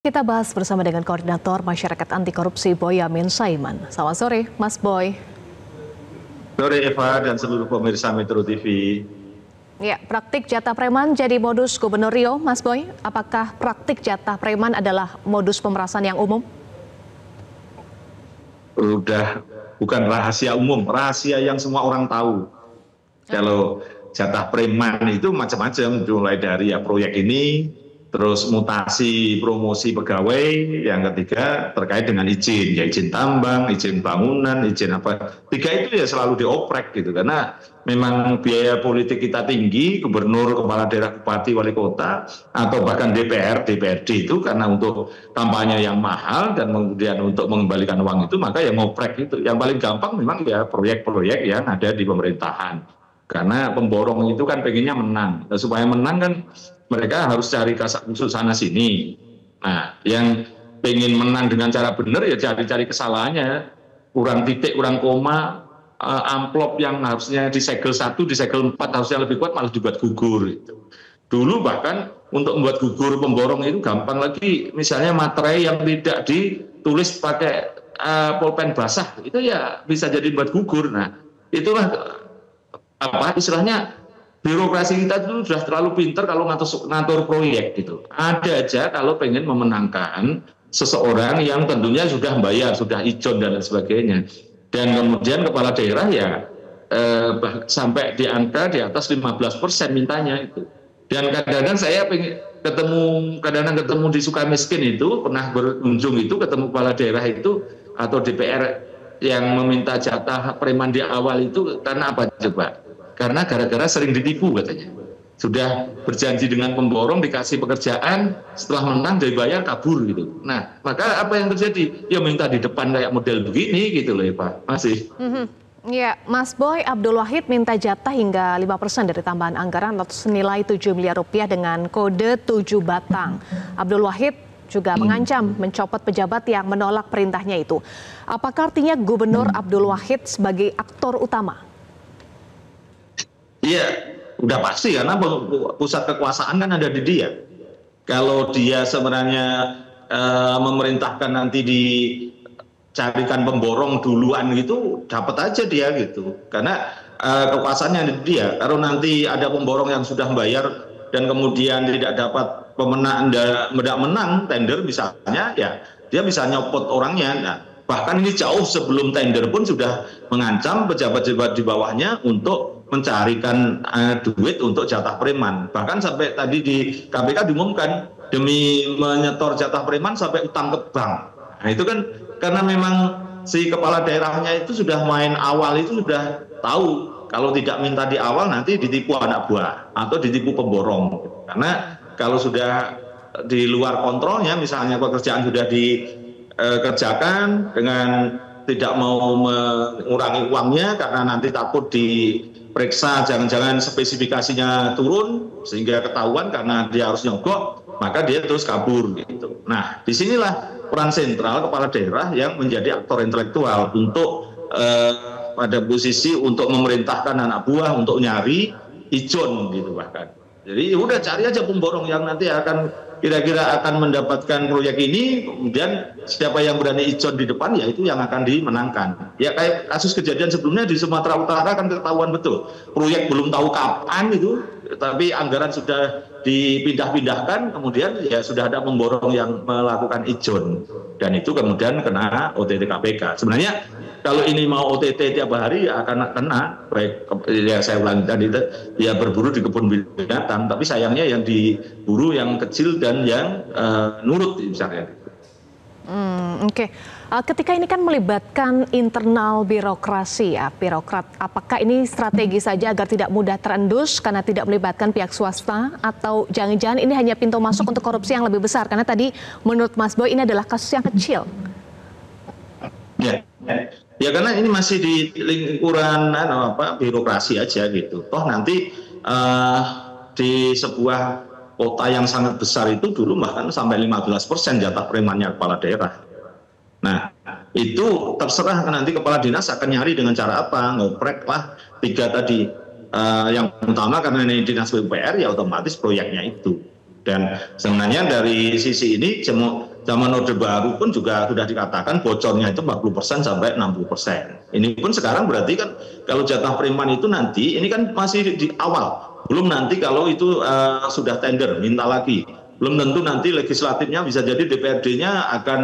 Kita bahas bersama dengan Koordinator Masyarakat Anti Korupsi Boyamin Saiman. Selamat sore, Mas Boy. Sore Eva dan seluruh pemirsa Metro TV. Ya, praktik jatah preman jadi modus Gubernur Riau, Mas Boy. Apakah praktik jatah preman adalah modus pemerasan yang umum? Udah bukan rahasia umum, rahasia yang semua orang tahu. Kalau jatah preman itu macam-macam, mulai dari proyek ini, terus mutasi promosi pegawai, yang ketiga terkait dengan izin, ya izin tambang, izin bangunan, izin apa. Tiga itu ya selalu dioprek gitu, karena memang biaya politik kita tinggi, gubernur, kepala daerah, bupati, wali kota, atau bahkan DPR, DPRD itu karena untuk kampanye yang mahal dan kemudian untuk mengembalikan uang itu, maka ya ngoprek itu. Yang paling gampang memang ya proyek-proyek yang ada di pemerintahan. Karena pemborong itu kan pengennya menang. Dan supaya menang kan mereka harus cari kasak-kusuk sana sini. Nah, yang pengen menang dengan cara benar ya cari-cari kesalahannya. Kurang titik, kurang koma, amplop yang harusnya disegel 1, disegel 4 harusnya lebih kuat malah dibuat gugur. Dulu bahkan untuk membuat gugur pemborong itu gampang lagi. Misalnya materai yang tidak ditulis pakai pulpen basah, itu ya bisa jadi buat gugur. Nah, itulah istilahnya birokrasi kita itu sudah terlalu pinter kalau ngatur proyek gitu. Ada aja kalau pengen memenangkan seseorang yang tentunya sudah bayar, sudah ijon dan lain sebagainya. Dan kemudian kepala daerah ya sampai di angka di atas 15% mintanya itu. Dan kadang-kadang saya kadang-kadang ketemu di Sukamiskin itu, pernah berkunjung itu ketemu kepala daerah itu atau DPR yang meminta jatah preman di awal itu karena apa coba? Karena gara-gara sering ditipu katanya. Sudah berjanji dengan pemborong, dikasih pekerjaan, setelah menang dibayar kabur gitu. Nah, maka apa yang terjadi? Ya minta di depan kayak model begini gitu loh ya Pak. Masih. Ya, Mas Boy, Abdul Wahid minta jatah hingga 5% dari tambahan anggaran atau senilai 7 miliar rupiah dengan kode 7 batang. Abdul Wahid juga mengancam mencopot pejabat yang menolak perintahnya itu. Apakah artinya Gubernur Abdul Wahid sebagai aktor utama? Iya, udah pasti karena pusat kekuasaan kan ada di dia. Kalau dia sebenarnya memerintahkan nanti dicarikan pemborong duluan gitu, dapat aja dia gitu. Karena kekuasaannya ada di dia. Kalau nanti ada pemborong yang sudah membayar dan kemudian tidak dapat menang tender misalnya, ya dia bisa nyopot orangnya. Nah, bahkan ini jauh sebelum tender pun sudah mengancam pejabat-pejabat di bawahnya untuk mencarikan duit untuk jatah preman. Bahkan sampai tadi di KPK diumumkan demi menyetor jatah preman sampai utang ke bank. Nah itu kan karena memang si kepala daerahnya itu sudah main awal itu sudah tahu kalau tidak minta di awal nanti ditipu anak buah atau ditipu pemborong. Karena kalau sudah di luar kontrolnya misalnya pekerjaan sudah dikerjakan dengan tidak mau mengurangi uangnya karena nanti takut diperiksa, jangan-jangan spesifikasinya turun sehingga ketahuan karena dia harus nyogok, maka dia terus kabur gitu. Nah, disinilah peran sentral kepala daerah yang menjadi aktor intelektual untuk pada posisi untuk memerintahkan anak buah untuk nyari ijon gitu bahkan. Jadi udah cari aja pemborong yang nanti akan kira-kira akan mendapatkan proyek ini, kemudian siapa yang berani ijon di depan ya itu yang akan dimenangkan. Ya kayak kasus kejadian sebelumnya di Sumatera Utara kan ketahuan betul. Proyek belum tahu kapan itu, tapi anggaran sudah dipindah-pindahkan, kemudian ya sudah ada pemborong yang melakukan ijon. Dan itu kemudian kena OTT KPK. Sebenarnya kalau ini mau OTT tiap hari ya akan kena, baik ya saya ulangi tadi ya berburu di kebun binatang, tapi sayangnya yang diburu yang kecil dan yang nurut misalnya. Oke. Ketika ini kan melibatkan internal birokrasi ya, birokrat. Apakah ini strategi saja agar tidak mudah terendus karena tidak melibatkan pihak swasta, atau jangan-jangan ini hanya pintu masuk untuk korupsi yang lebih besar? Karena tadi menurut Mas Boy ini adalah kasus yang kecil. Ya karena ini masih di lingkuran birokrasi aja gitu. Toh nanti di sebuah kota yang sangat besar itu dulu bahkan sampai 15% jatah premannya kepala daerah. Nah itu terserah nanti kepala dinas akan nyari dengan cara apa, ngoprek lah tiga tadi. Yang utama karena ini dinas PUPR ya otomatis proyeknya itu. Dan sebenarnya dari sisi ini zaman Orde Baru pun juga sudah dikatakan bocornya itu 40% sampai 60%. Ini pun sekarang berarti kan kalau jatah preman itu nanti, ini kan masih di awal. Belum nanti kalau itu sudah tender, minta lagi. Belum tentu nanti legislatifnya bisa jadi DPRD-nya akan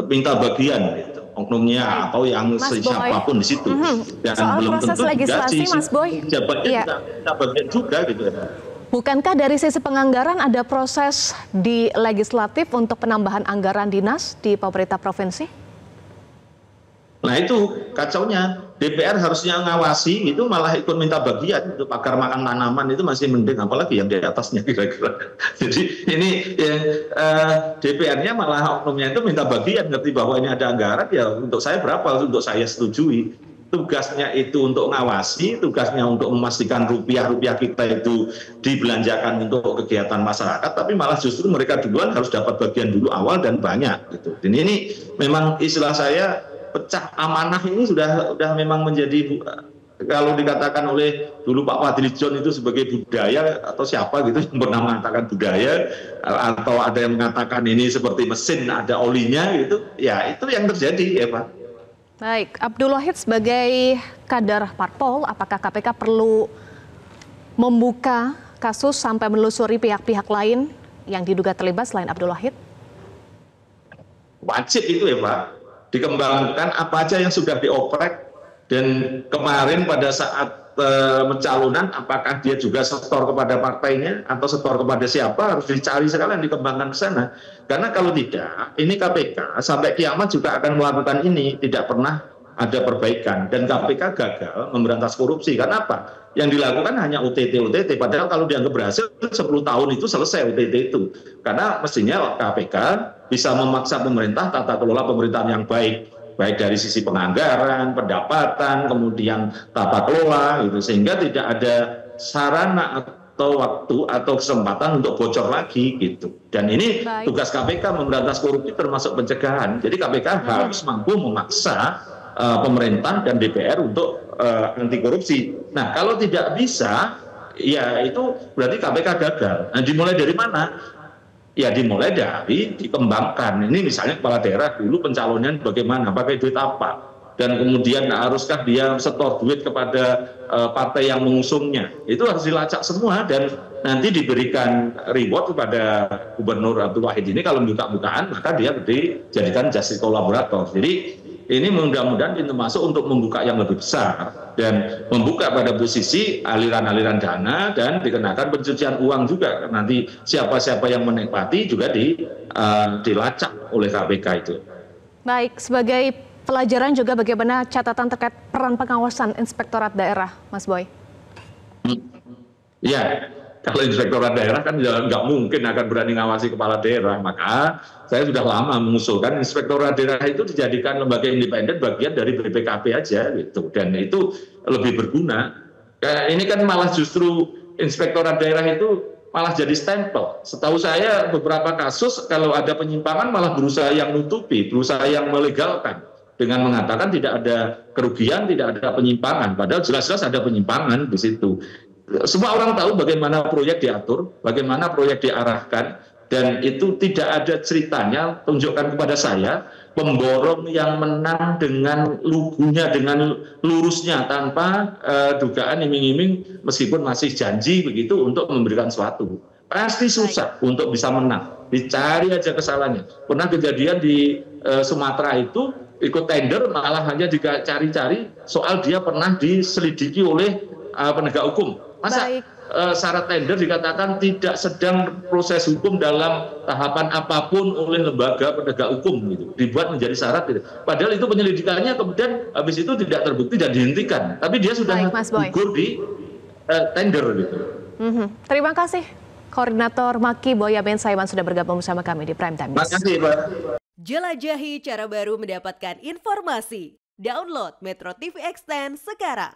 minta bagian gitu, oknumnya atau yang siapapun di situ. Dan soal belum proses tentu legislasi, Mas Boy, jabatnya minta bagian juga gitu ya. Bukankah dari sisi penganggaran ada proses di legislatif untuk penambahan anggaran dinas di pemerintah provinsi? Nah itu kacaunya, DPR harusnya ngawasi, itu malah ikut minta bagian untuk pagar makan tanaman, itu masih mending, apalagi yang di atasnya kira-kira. Jadi ini DPR-nya malah oknumnya itu minta bagian, ngerti bahwa ini ada anggaran, ya untuk saya berapa, untuk saya setujui. Tugasnya itu untuk ngawasi, tugasnya untuk memastikan rupiah-rupiah kita itu dibelanjakan untuk kegiatan masyarakat, tapi malah justru mereka duluan harus dapat bagian dulu awal dan banyak gitu. Dan ini memang istilah saya pecah amanah ini sudah memang menjadi, kalau dikatakan oleh dulu Pak Fadlizon itu sebagai budaya atau siapa gitu yang pernah mengatakan budaya, atau ada yang mengatakan ini seperti mesin ada olinya gitu, ya itu yang terjadi ya Pak. Baik, Abdul Wahid sebagai kader Parpol, apakah KPK perlu membuka kasus sampai menelusuri pihak-pihak lain yang diduga terlibat selain Abdul Wahid? Wajib itu ya Pak, dikembangkan apa aja yang sudah dioprek, dan kemarin pada saat pencalonan apakah dia juga setor kepada partainya atau setor kepada siapa, harus dicari sekalian, dikembangkan ke sana. Karena kalau tidak, ini KPK sampai kiamat juga akan melakukan ini, tidak pernah ada perbaikan, dan KPK gagal memberantas korupsi. Karena apa? Yang dilakukan hanya OTT, padahal kalau dianggap berhasil 10 tahun itu selesai OTT itu. Karena mestinya KPK bisa memaksa pemerintah tata kelola pemerintahan yang baik dari sisi penganggaran, pendapatan, kemudian tata kelola gitu, sehingga tidak ada sarana atau waktu atau kesempatan untuk bocor lagi gitu. Dan ini tugas KPK memberantas korupsi termasuk pencegahan. Jadi KPK harus mampu memaksa pemerintah dan DPR untuk anti korupsi. Nah, kalau tidak bisa, ya itu berarti KPK gagal. Nah, dimulai dari mana? Ya dimulai dari dikembangkan. Ini misalnya kepala daerah dulu pencalonnya bagaimana, pakai duit apa, dan kemudian haruskah dia setor duit kepada partai yang mengusungnya. Itu harus dilacak semua, dan nanti diberikan reward kepada Gubernur Abdul Wahid ini kalau buka-bukaan, maka dia dijadikan justice kolaborator. Jadi ini mudah-mudahan pintu masuk untuk membuka yang lebih besar, dan membuka pada posisi aliran-aliran dana, dan dikenakan pencucian uang juga. Nanti siapa-siapa yang menikmati juga dilacak oleh KPK itu. Baik, sebagai pelajaran juga bagaimana catatan terkait peran pengawasan Inspektorat Daerah, Mas Boy? Ya, kalau Inspektorat Daerah kan nggak mungkin akan berani ngawasi kepala daerah, maka saya sudah lama mengusulkan Inspektorat Daerah itu dijadikan lembaga independen bagian dari BPKP aja gitu, dan itu lebih berguna. Ini kan malah justru Inspektorat Daerah itu malah jadi stempel. Setahu saya beberapa kasus kalau ada penyimpangan malah berusaha yang nutupi, berusaha yang melegalkan dengan mengatakan tidak ada kerugian, tidak ada penyimpangan, padahal jelas-jelas ada penyimpangan di situ. Semua orang tahu bagaimana proyek diatur, bagaimana proyek diarahkan, dan itu tidak ada ceritanya. Tunjukkan kepada saya pemborong yang menang dengan lugunya, dengan lurusnya, tanpa dugaan iming-iming, meskipun masih janji begitu untuk memberikan sesuatu. Pasti susah untuk bisa menang. Dicari aja kesalahannya. Pernah kejadian di Sumatera itu ikut tender, malah hanya dicari-cari soal dia pernah diselidiki oleh penegak hukum. Masa syarat tender dikatakan tidak sedang proses hukum dalam tahapan apapun oleh lembaga penegak hukum gitu, dibuat menjadi syarat gitu. Padahal itu penyelidikannya kemudian habis itu tidak terbukti dan dihentikan, tapi dia sudah gugur di tender gitu. Terima kasih Koordinator Maki Boyamin Saiman sudah bergabung bersama kami di Prime Time News. Terima kasih Pak. Jelajahi cara baru mendapatkan informasi. Download Metro TV Extend sekarang.